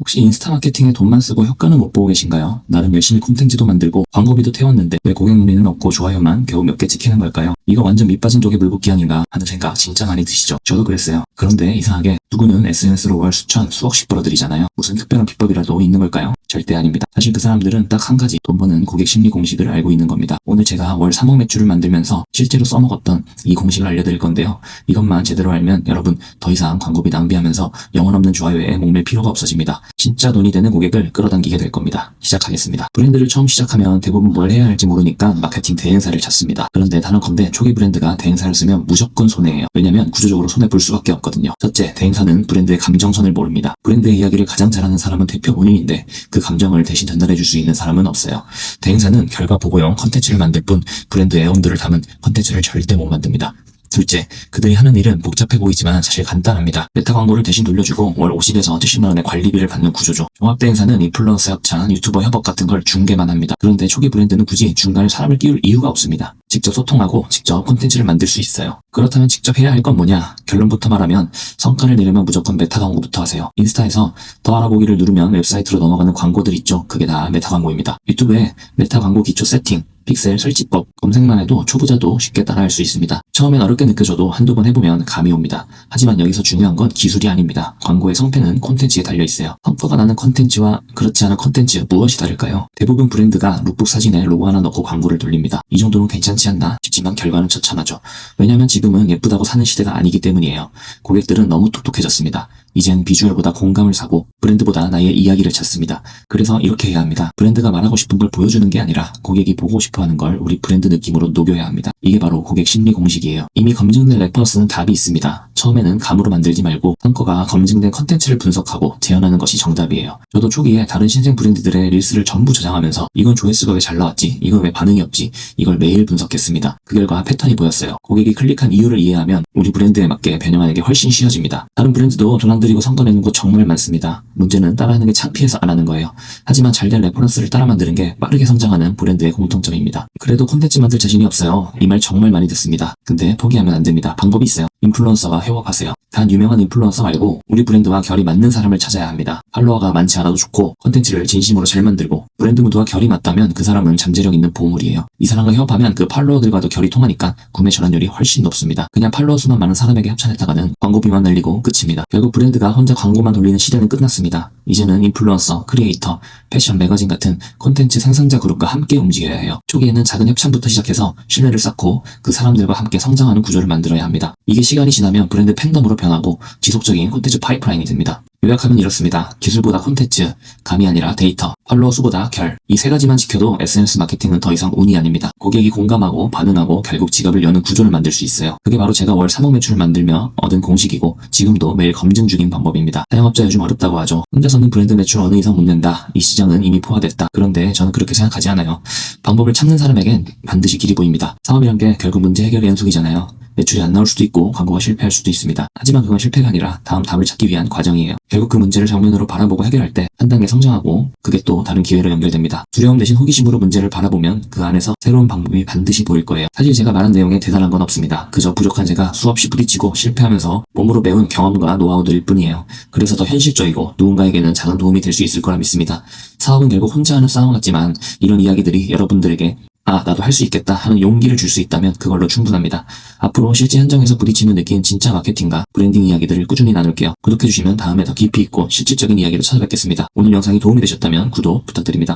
혹시 인스타 마케팅에 돈만 쓰고 효과는 못 보고 계신가요? 나름 열심히 콘텐츠도 만들고 광고비도 태웠는데 왜 고객 문의는 없고 좋아요만 겨우 몇 개 찍히는 걸까요? 이거 완전 밑빠진 독에 물붓기 아닌가 하는 생각 진짜 많이 드시죠? 저도 그랬어요. 그런데 이상하게 누구는 SNS로 월 수천, 수억씩 벌어들이잖아요. 무슨 특별한 비법이라도 있는 걸까요? 절대 아닙니다. 사실 그 사람들은 딱 한 가지 돈 버는 고객 심리 공식을 알고 있는 겁니다. 오늘 제가 월 3억 매출을 만들면서 실제로 써먹었던 이 공식을 알려드릴 건데요. 이것만 제대로 알면 여러분 더 이상 광고비 낭비하면서 영혼 없는 좋아요에 목맬 필요가 없어집니다. 진짜 돈이 되는 고객을 끌어당기게 될 겁니다. 시작하겠습니다. 브랜드를 처음 시작하면 대부분 뭘 해야 할지 모르니까 마케팅 대행사를 찾습니다. 그런데 단언컨대 초기 브랜드가 대행사를 쓰면 무조건 손해예요. 왜냐면 구조적으로 손해볼 수밖에 없거든요. 첫째, 대행사는 브랜드의 감정선을 모릅니다. 브랜드의 이야기를 가장 잘하는 사람은 대표 본인인데 그 감정을 대신 전달해줄 수 있는 사람은 없어요. 대행사는 결과 보고용 컨텐츠를 만들 뿐 브랜드 애원들을 담은 컨텐츠를 절대 못 만듭니다. 둘째, 그들이 하는 일은 복잡해 보이지만 사실 간단합니다. 메타 광고를 대신 돌려주고 월 50에서 70만 원의 관리비를 받는 구조죠. 종합대행사는 인플루언서 협찬, 유튜버 협업 같은 걸 중개만 합니다. 그런데 초기 브랜드는 굳이 중간에 사람을 끼울 이유가 없습니다. 직접 소통하고 직접 콘텐츠를 만들 수 있어요. 그렇다면 직접 해야 할 건 뭐냐? 결론부터 말하면 성과를 내려면 무조건 메타 광고부터 하세요. 인스타에서 더 알아보기를 누르면 웹사이트로 넘어가는 광고들 있죠. 그게 다 메타 광고입니다. 유튜브에 메타 광고 기초 세팅, 픽셀 설치법, 검색만 해도 초보자도 쉽게 따라할 수 있습니다. 처음엔 어렵게 느껴져도 한두 번 해보면 감이 옵니다. 하지만 여기서 중요한 건 기술이 아닙니다. 광고의 성패는 콘텐츠에 달려있어요. 성과가 나는 콘텐츠와 그렇지 않은 콘텐츠 무엇이 다를까요? 대부분 브랜드가 룩북 사진에 로고 하나 넣고 광고를 돌립니다. 이 정도는 괜찮지 않나 싶지만 결과는 처참하죠. 왜냐면 지금은 예쁘다고 사는 시대가 아니기 때문이에요. 고객들은 너무 똑똑해졌습니다. 이젠 비주얼보다 공감을 사고 브랜드보다 나의 이야기를 찾습니다. 그래서 이렇게 해야 합니다. 브랜드가 말하고 싶은 걸 보여주는 게 아니라 고객이 보고 싶어하는 걸 우리 브랜드 느낌으로 녹여야 합니다. 이게 바로 고객 심리 공식이에요. 이미 검증된 레퍼런스는 답이 있습니다. 처음에는 감으로 만들지 말고 성과가 검증된 컨텐츠를 분석하고 재현하는 것이 정답이에요. 저도 초기에 다른 신생 브랜드들의 릴스를 전부 저장하면서 이건 조회수가 왜 잘 나왔지? 이건 왜 반응이 없지? 이걸 매일 분석했습니다. 그 결과 패턴이 보였어요. 고객이 클릭한 이유를 이해하면 우리 브랜드에 맞게 변형하는 게 훨씬 쉬워집니다. 다른 브랜드도 돈 안 들이고 성과 내는 거 정말 많습니다. 문제는 따라하는 게 창피해서 안 하는 거예요. 하지만 잘된 레퍼런스를 따라 만드는 게 빠르게 성장하는 브랜드의 공통점입니다. 그래도 콘텐츠 만들 자신이 없어요. 이 말 정말 많이 듣습니다. 근데 포기하면 안 됩니다. 방법이 있어요. 인플루언서와 협업하세요. 단 유명한 인플루언서 말고 우리 브랜드와 결이 맞는 사람을 찾아야 합니다. 팔로워가 많지 않아도 좋고 컨텐츠를 진심으로 잘 만들고 브랜드 무드와 결이 맞다면 그 사람은 잠재력 있는 보물이에요. 이 사람과 협업하면 그 팔로워들과도 결이 통하니까 구매 전환율이 훨씬 높습니다. 그냥 팔로워 수만 많은 사람에게 협찬했다가는 광고비만 날리고 끝입니다. 결국 브랜드가 혼자 광고만 돌리는 시대는 끝났습니다. 이제는 인플루언서, 크리에이터, 패션 매거진 같은 콘텐츠 생산자 그룹과 함께 움직여야 해요. 초기에는 작은 협찬부터 시작해서 신뢰를 쌓고 그 사람들과 함께 성장하는 구조를 만들어야 합니다. 이게 시간이 지나면 브랜드 팬덤으로 변하고 지속적인 콘텐츠 파이프라인이 됩니다. 요약하면 이렇습니다. 기술보다 콘텐츠, 감이 아니라 데이터, 팔로워 수보다 결. 이 세 가지만 지켜도 SNS 마케팅은 더 이상 운이 아닙니다. 고객이 공감하고 반응하고 결국 지갑을 여는 구조를 만들 수 있어요. 그게 바로 제가 월 3억 매출을 만들며 얻은 공식이고 지금도 매일 검증 중인 방법입니다. 자영업자 요즘 어렵다고 하죠. 혼자서는 브랜드 매출 어느 이상 못 낸다. 이 시장은 이미 포화됐다. 그런데 저는 그렇게 생각하지 않아요. 방법을 찾는 사람에겐 반드시 길이 보입니다. 사업이란 게 결국 문제 해결의 연속이잖아요. 매출이 안 나올 수도 있고 광고가 실패할 수도 있습니다. 하지만 그건 실패가 아니라 다음 답을 찾기 위한 과정이에요. 결국 그 문제를 정면으로 바라보고 해결할 때 한 단계 성장하고 그게 또 다른 기회로 연결됩니다. 두려움 대신 호기심으로 문제를 바라보면 그 안에서 새로운 방법이 반드시 보일 거예요. 사실 제가 말한 내용에 대단한 건 없습니다. 그저 부족한 제가 수없이 부딪히고 실패하면서 몸으로 배운 경험과 노하우들일 뿐이에요. 그래서 더 현실적이고 누군가에게는 작은 도움이 될 수 있을 거라 믿습니다. 사업은 결국 혼자 하는 싸움 같지만 이런 이야기들이 여러분들에게 나도 할 수 있겠다 하는 용기를 줄 수 있다면 그걸로 충분합니다. 앞으로 실제 현장에서 부딪히며 느낀 진짜 마케팅과 브랜딩 이야기들을 꾸준히 나눌게요. 구독해주시면 다음에 더 깊이 있고 실질적인 이야기로 찾아뵙겠습니다. 오늘 영상이 도움이 되셨다면 구독 부탁드립니다.